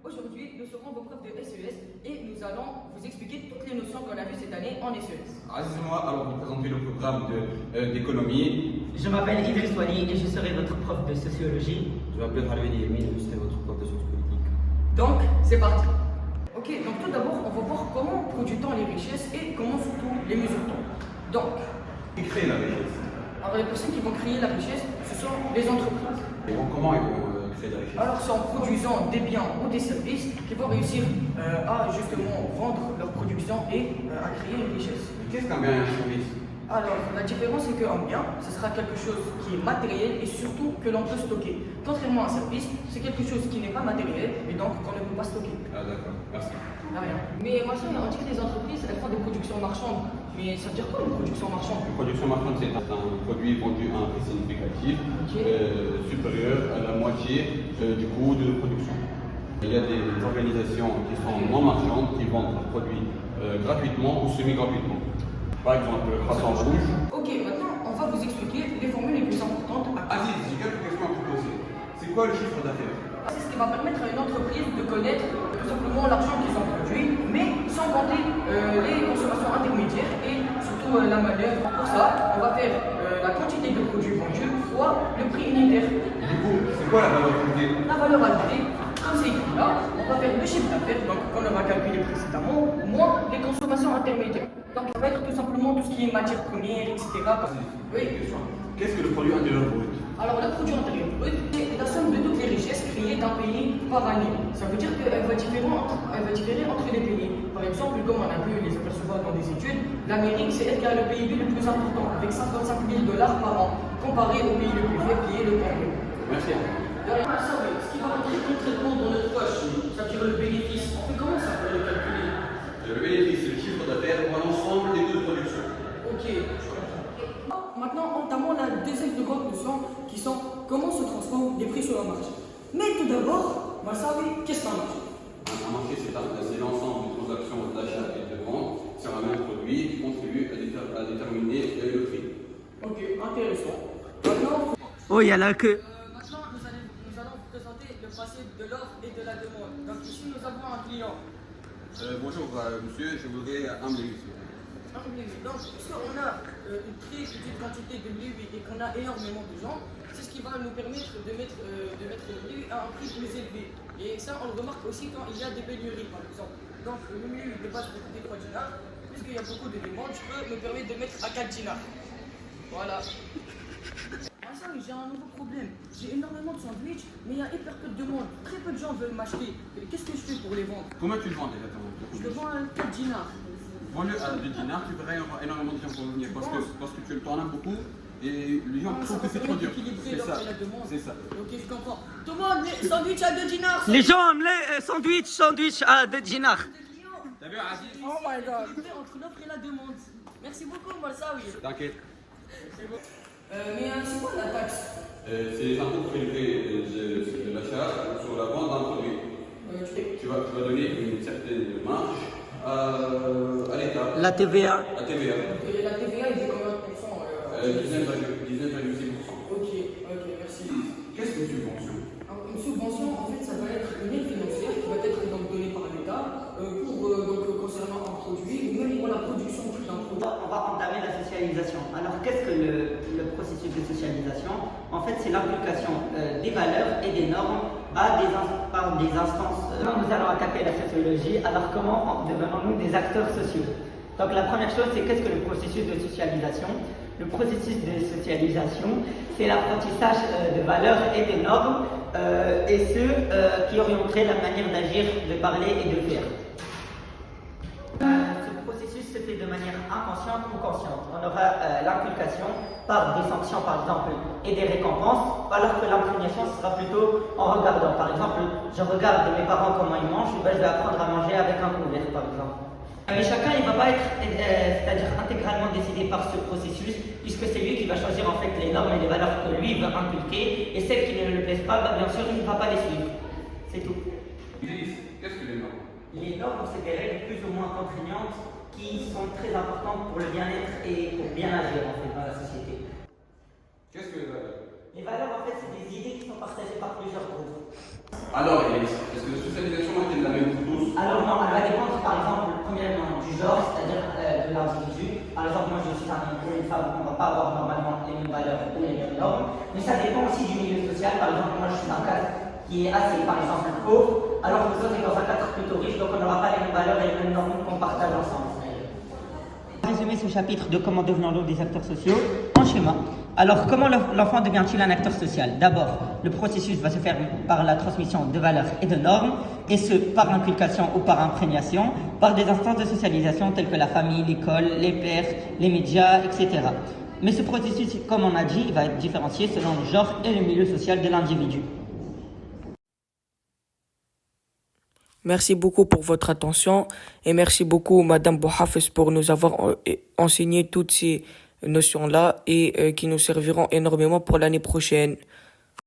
Aujourd'hui, nous serons vos profs de SES et nous allons vous expliquer toutes les notions qu'on a vues cette année en SES. Aziz-moi, alors vous présenter le programme d'économie. Je m'appelle Idriss Wani et je serai votre prof de sociologie. Je m'appelle Halwani Emin et je serai votre prof de sciences politiques. Donc, c'est parti. Ok, donc tout d'abord, on va voir comment produit-on les richesses et comment surtout les mesure-t-on. Donc, Qui crée la richesse? alors les personnes qui vont créer la richesse, ce sont les entreprises. Et comment ils vont créer la richesse? Alors, c'est en produisant des biens ou des services qu'ils vont réussir à justement vendre leur production et à créer une richesse. Qu'est-ce qu'un bien et un service? Alors, la différence c'est qu'un bien, ce sera quelque chose qui est matériel et surtout que l'on peut stocker. Contrairement à un service, c'est quelque chose qui n'est pas matériel et donc qu'on ne peut pas stocker. Ah d'accord, merci. De rien. Mais moi, on dit que les entreprises, elles font des productions marchandes. Mais ça veut dire quoi une production marchande? Une production marchande, c'est un produit vendu à un prix significatif supérieur à la moitié du coût de production. Il y a des organisations qui sont non marchandes qui vendent leurs produits gratuitement ou semi-gratuitement. Par exemple, le croissant rouge. Ok, maintenant, on va vous expliquer les formules les plus importantes à Aziz, j'ai quelques questions à te poser. C'est quoi le chiffre d'affaires? C'est ce qui va permettre à une entreprise de connaître tout simplement l'argent qu'ils ont produit, mais sans compter les consommations intermédiaires et surtout la manœuvre. Pour ça, on va faire la quantité de produits vendus fois le prix unitaire. Du coup, c'est quoi la valeur ajoutée? La valeur ajoutée, comme c'est écrit là, on va faire le chiffre d'affaires, donc qu'on aura calculé précédemment, moins les consommations intermédiaires. Donc ça va être tout simplement tout ce qui est matière première, etc. Oui. Qu'est-ce que le produit intérieur brut? Alors, le produit intérieur brut, c'est la somme de toutes les richesses créées d'un pays par année. Ça veut dire qu'elle va différer entre les pays. Par exemple, comme on a pu les apercevoir dans des études, l'Amérique, c'est elle qui a le PIB le plus important, avec 55 000 $ par an, comparé au pays le plus faible qui est le Congo. Merci. Ce qui va rentrer concrètement dans notre poche, ça veut dire le bénéfice. On fait comment ça pour le calculer? Le bénéfice, c'est le chiffre d'affaires pour l'ensemble des coûts de production. Ok, je comprends. Maintenant, entamons la deuxième plus grande notion qui sont comment se transforment les prix sur le marché. Mais tout d'abord, on va savoir qu'est-ce qu'un marché. Un marché, c'est l'ensemble des transactions d'achat et de vente sur un même produit qui contribue à déterminer le prix. Ok, intéressant. Maintenant, Oh, il y a la queue. maintenant nous allons vous présenter le principe de l'offre et de la demande. Donc ici, nous avons un client. Bonjour monsieur, je voudrais un blé. Donc, puisqu'on a une très petite quantité de blé et qu'on a énormément de gens, c'est ce qui va nous permettre de mettre le blé à un prix plus élevé. Et ça, on le remarque aussi quand il y a des pénuries, par exemple. Donc, le blé de base peut coûter 3 dinars. Puisqu'il y a beaucoup de demandes, je peux me permettre de mettre à 4 dinars. Voilà. Ah ça, j'ai un nouveau problème. J'ai énormément de sandwichs, mais il y a hyper peu de demandes. Très peu de gens veulent m'acheter. Qu'est-ce que je fais pour les vendre? Combien tu le vends déjà Je le vends à 4 dinars. Vends-le à 2 dinars, tu verras énormément de gens pour venir parce que tu en as beaucoup et les gens trouvent que c'est trop dur. C'est ça. C'est ça. Ok, je comprends. Tout le monde, les sandwichs à 2 dinars. Les gens, les sandwich à 2 dinars. T'as vu Aziz? Oh my god. Entre l'offre et la demande. Merci beaucoup, Malsaoui. T'inquiète. Mais c'est quoi la taxe? C'est les impôts prélevés de l'achat sur la vente d'un produit. Tu vas donner une certaine marge à l'État. La TVA. La TVA. Et la TVA, il est combien de pourcents 19,6%. Ok, merci. Qu'est-ce qu'une subvention? Alors, une subvention, en fait, ça va être une aide financière qui va être donc donnée par l'État concernant un produit ou même pour la production d'un produit. On va entamer la socialisation. Alors, qu'est-ce que le processus de socialisation? En fait, c'est l'application des valeurs et des normes par des instances. Nous allons attaquer la sociologie. Alors, comment devenons-nous des acteurs sociaux? Donc, la première chose, c'est qu'est-ce que le processus de socialisation? Le processus de socialisation, c'est l'apprentissage de valeurs et de normes et qui orienteraient la manière d'agir, de parler et de faire. Ce processus se fait de manière inconsciente ou consciente. On aura l'inculcation par des sanctions par exemple et des récompenses, alors que l'imprégnation sera plutôt en regardant. Par exemple, je regarde mes parents comment ils mangent, je vais apprendre à manger avec un couvert par exemple. Mais chacun il ne va pas être c'est-à-dire intégralement décidé par ce processus, puisque c'est lui qui va choisir en fait les normes et les valeurs que lui veut inculquer, et celles qui ne le plaisent pas, bien sûr il ne va pas les suivre. C'est tout. Qu'est-ce que les normes? Les normes, c'est des règles plus ou moins contraignantes qui sont très importantes pour le bien-être et pour bien agir en fait dans la société. Qu'est-ce que les valeurs? Les valeurs en fait c'est des idées qui sont partagées par plusieurs groupes. Alors, est-ce que la socialisation est la même pour tous? Alors non, elle va dépendre par exemple, premièrement, du genre, c'est-à-dire de l'individu. Par exemple, moi je suis un homme ou une femme, on ne va pas avoir normalement les mêmes valeurs ou les mêmes normes. Mais ça dépend aussi du milieu social. Par exemple, moi je suis dans un cadre qui est assez, par exemple, pauvre, alors que vous autres êtes dans un cadre plutôt riche, donc on n'aura pas les mêmes valeurs et les mêmes normes qu'on partage ensemble. Résumer ce chapitre de comment devenons-nous des acteurs sociaux en schéma. Alors, comment l'enfant devient-il un acteur social? D'abord, le processus va se faire par la transmission de valeurs et de normes, et ce, par inculcation ou par imprégnation, par des instances de socialisation telles que la famille, l'école, les pairs, les médias, etc. Mais ce processus, comme on a dit, il va être différencié selon le genre et le milieu social de l'individu. Merci beaucoup pour votre attention et merci beaucoup Madame Bouhafez pour nous avoir enseigné toutes ces notions-là et qui nous serviront énormément pour l'année prochaine.